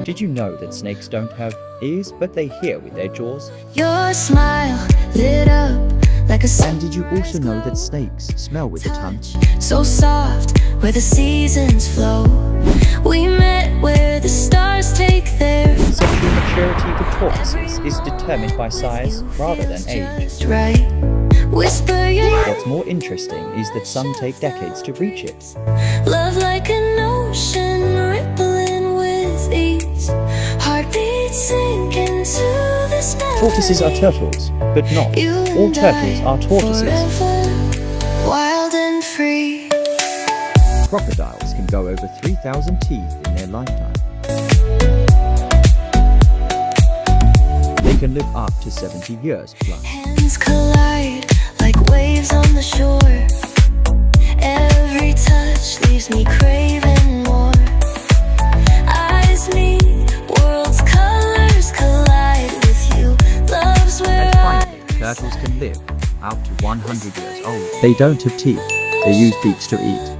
Did you know that snakes don't have ears, but they hear with their jaws? Your smile lit up like a And did you also know that snakes smell with the tongue? so soft where the seasons flow. We met where the stars take their Sexual maturity for tortoises is determined by size rather than age. just right. Whisper your What's more interesting is that some take decades to reach it. love like an ocean rippling with ease. Heartbeats sink into the sky. Tortoises are turtles, but not You all and turtles I are tortoises. forever, wild and free. Crocodiles can go over 3,000 teeth in their lifetime. They can live up to 70 years plus. Hands collide like waves on the shore. Every touch leaves me craving more. Eyes meet, worlds' colors collide with you. Love's where And finally, turtles can live out to 100 years old. They don't have teeth. They use beaks to eat.